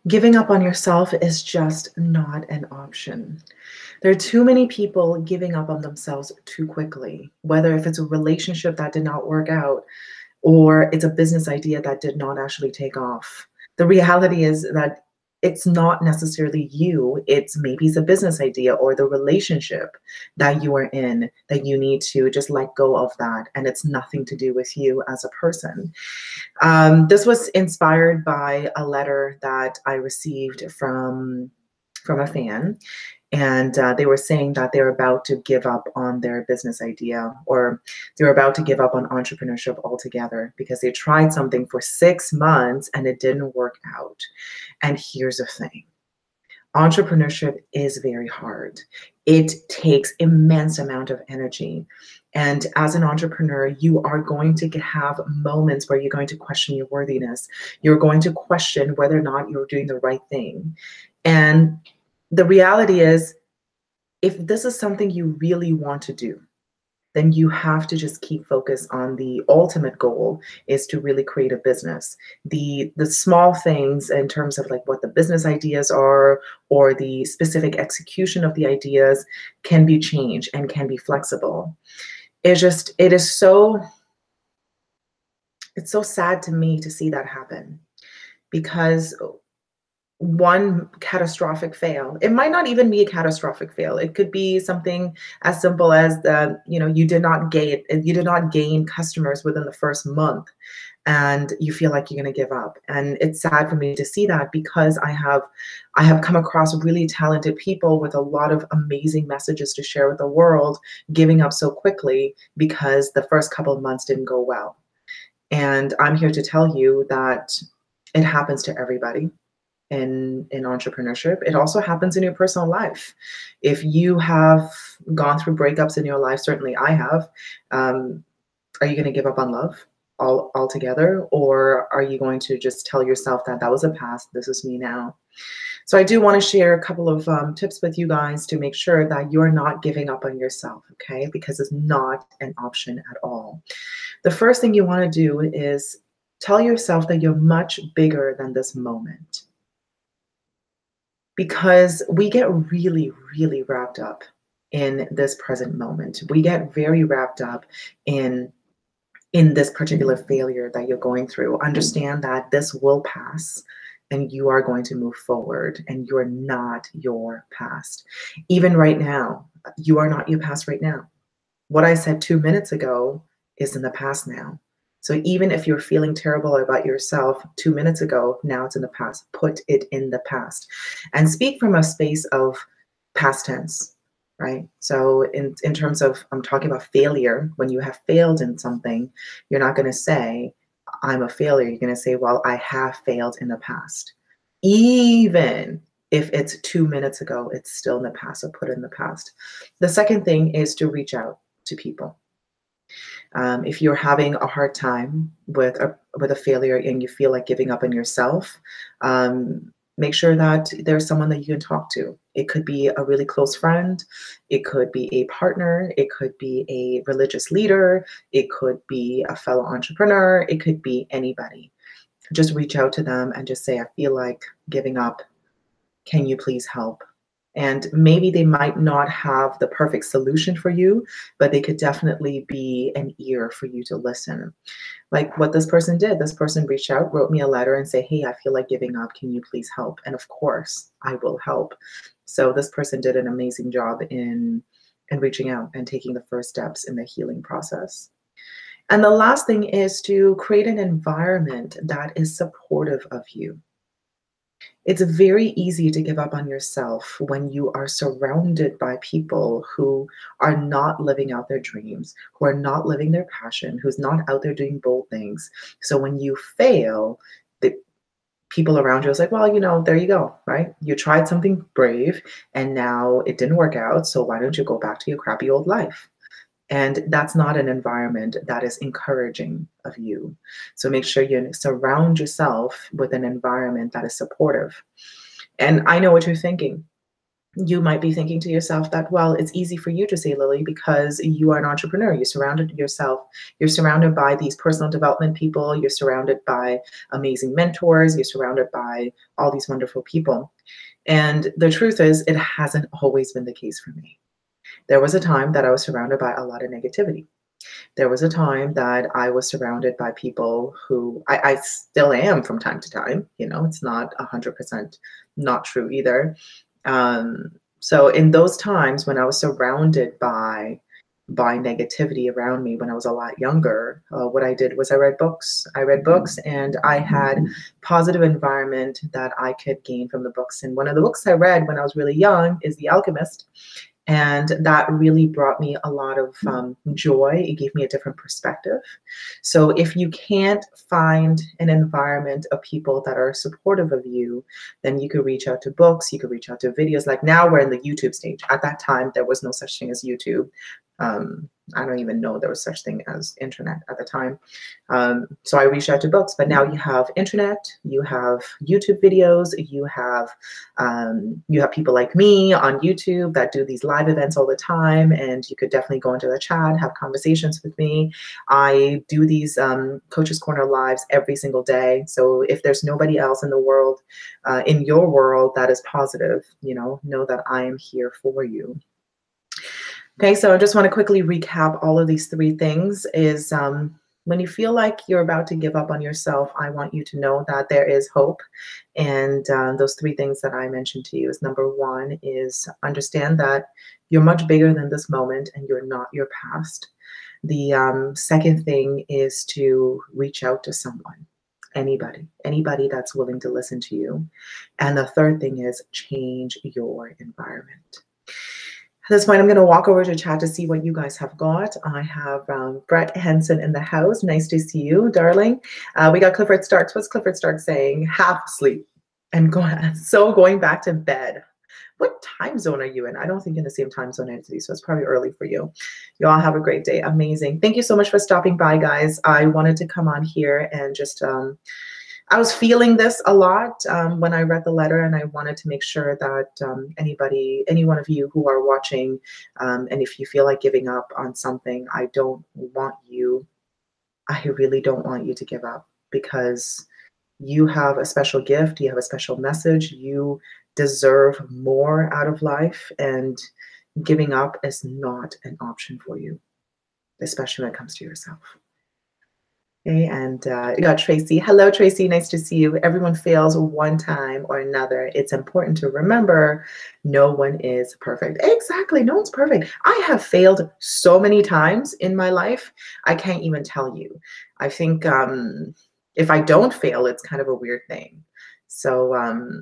Giving up on yourself is just not an option. There are too many people giving up on themselves too quickly, whether if it's a relationship that did not work out or it's a business idea that did not actually take off. The reality is that it's not necessarily you, it's a business idea or the relationship that you are in that you need to just let go of that. And it's nothing to do with you as a person. This was inspired by a letter that I received from a fan, and they were saying that they're about to give up on their business idea, or they're about to give up on entrepreneurship altogether because they tried something for 6 months and it didn't work out. And here's the thing. Entrepreneurship is very hard. It takes immense amount of energy. And as an entrepreneur, you are going to have moments where you're going to question your worthiness. You're going to question whether or not you're doing the right thing. And the reality is, if this is something you really want to do, then you have to just keep focused on the ultimate goal is to really create a business. The small things in terms of like what the business ideas are or the specific execution of the ideas can be changed and can be flexible. It's so sad to me to see that happen because one catastrophic fail. It might not even be a catastrophic fail. It could be something as simple as you did not gain customers within the first month and you feel like you're going to give up. And it's sad for me to see that because I have come across really talented people with a lot of amazing messages to share with the world, giving up so quickly because the first couple of months didn't go well. And I'm here to tell you that it happens to everybody in entrepreneurship. It also happens in your personal life. If you have gone through breakups in your life, certainly I have, are you going to give up on love altogether? Or are you going to just tell yourself that that was a past, this is me now? So I do want to share a couple of tips with you guys to make sure that you're not giving up on yourself, okay? Because it's not an option at all. The first thing you want to do is tell yourself that you're much bigger than this moment, because we get really, really wrapped up in this present moment. We get very wrapped up in this particular failure that you're going through. Understand that this will pass and you are going to move forward and you're not your past. Even right now, you are not your past right now. What I said 2 minutes ago is in the past now. So even if you're feeling terrible about yourself 2 minutes ago, now it's in the past. Put it in the past and speak from a space of past tense, right? So in terms of, I'm talking about failure. When you have failed in something, you're not going to say, I'm a failure. You're going to say, well, I have failed in the past. Even if it's 2 minutes ago, it's still in the past. So put it in the past. The second thing is to reach out to people. If you're having a hard time with a failure and you feel like giving up on yourself, make sure that there's someone that you can talk to. It could be a really close friend, it could be a partner, it could be a religious leader, it could be a fellow entrepreneur, it could be anybody. Just reach out to them and just say, I feel like giving up. Can you please help? And maybe they might not have the perfect solution for you, but they could definitely be an ear for you to listen. Like what this person did. This person reached out, wrote me a letter and say, hey, I feel like giving up. Can you please help? And of course, I will help. So this person did an amazing job in reaching out and taking the first steps in the healing process. And the last thing is to create an environment that is supportive of you. It's very easy to give up on yourself when you are surrounded by people who are not living out their dreams, who are not living their passion, who's not out there doing bold things. So when you fail, the people around you is like, well, there you go, right? You tried something brave and now it didn't work out. So why don't you go back to your crappy old life? And that's not an environment that is encouraging of you. So make sure you surround yourself with an environment that is supportive. And I know what you're thinking. You might be thinking to yourself that, well, it's easy for you to say, Lily, because you are an entrepreneur. You're surrounded by these personal development people. You're surrounded by amazing mentors. You're surrounded by all these wonderful people. And the truth is, it hasn't always been the case for me. There was a time that I was surrounded by a lot of negativity. There was a time that I was surrounded by people who I still am from time to time. You know, it's not 100% not true either. So in those times when I was surrounded by negativity around me when I was a lot younger, what I did was I read books. I read books and I had positive environment that I could gain from the books. And one of the books I read when I was really young is The Alchemist. And that really brought me a lot of joy. It gave me a different perspective. So if you can't find an environment of people that are supportive of you, then you could reach out to books, you could reach out to videos. Like now we're in the YouTube stage. At that time, there was no such thing as YouTube. I don't even know there was such thing as internet at the time. So I reached out to books, but now you have internet, you have YouTube videos, you have people like me on YouTube that do these live events all the time, and you could definitely go into the chat, have conversations with me. I do these Coach's Corner lives every single day. So if there's nobody else in the world, in your world that is positive, know that I am here for you. Okay, so I just want to quickly recap all of these three things is when you feel like you're about to give up on yourself, I want you to know that there is hope. And those three things that I mentioned to you is number one is understand that you're much bigger than this moment and you're not your past. The second thing is to reach out to someone, anybody that's willing to listen to you. And the third thing is change your environment. At this point, I'm going to walk over to chat to see what you guys have got. I have Brett Henson in the house. Nice to see you, darling. We got Clifford Starks. What's Clifford Starks saying? Half asleep and going back to bed. What time zone are you in? I don't think in the same time zone as you, so it's probably early for you. You all have a great day. Amazing. Thank you so much for stopping by, guys. I wanted to come on here and just I was feeling this a lot when I read the letter, and I wanted to make sure that any one of you who are watching, and if you feel like giving up on something, I really don't want you to give up, because you have a special gift, you have a special message, you deserve more out of life, and giving up is not an option for you, especially when it comes to yourself. Okay, and you got Tracy. Hello, Tracy. Nice to see you. Everyone fails one time or another. It's important to remember no one is perfect. Exactly. No one's perfect. I have failed so many times in my life. I can't even tell you. I think if I don't fail, it's kind of a weird thing. So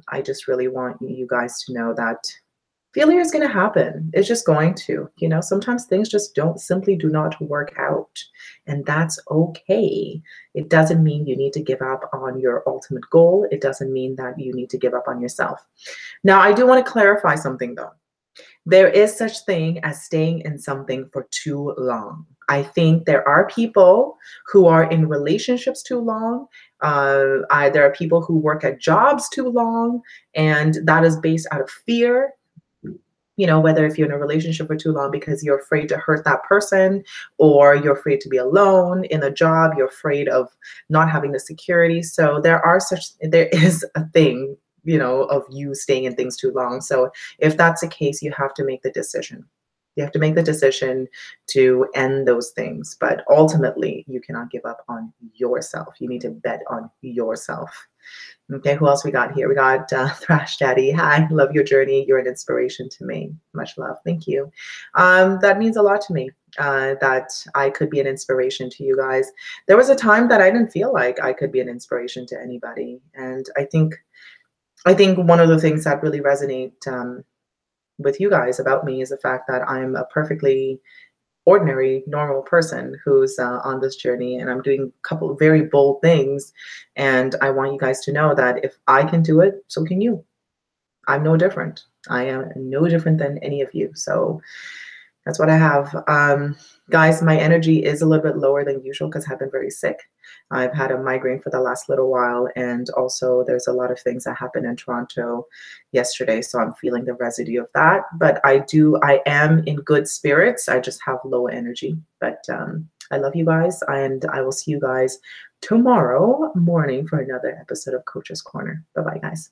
I just really want you guys to know that failure is going to happen. It's just going to, sometimes things just simply do not work out, and that's okay. It doesn't mean you need to give up on your ultimate goal. It doesn't mean that you need to give up on yourself. Now, I do want to clarify something though. There is such thing as staying in something for too long. I think there are people who are in relationships too long. There are people who work at jobs too long, and that is based out of fear. Whether if you're in a relationship for too long because you're afraid to hurt that person, or you're afraid to be alone in a job, you're afraid of not having the security. So there is a thing, of you staying in things too long. So if that's the case, you have to make the decision. You have to make the decision to end those things. But ultimately, you cannot give up on yourself. You need to bet on yourself. Okay, who else we got here? We got Thrash Daddy. Hi, love your journey. You're an inspiration to me. Much love. Thank you. That means a lot to me, that I could be an inspiration to you guys. There was a time that I didn't feel like I could be an inspiration to anybody. And I think one of the things that really resonate with you guys about me is the fact that I'm a perfectly ordinary, normal person who's on this journey, and I'm doing a couple of very bold things. And I want you guys to know that if I can do it, so can you. I'm no different. I am no different than any of you. So That's what I have. Guys, my energy is a little bit lower than usual because I've been very sick. I've had a migraine for the last little while, and also there's a lot of things that happened in Toronto yesterday, so I'm feeling the residue of that. But I am in good spirits. I just have low energy. But I love you guys, and I will see you guys tomorrow morning for another episode of Coach's Corner. Bye-bye, guys.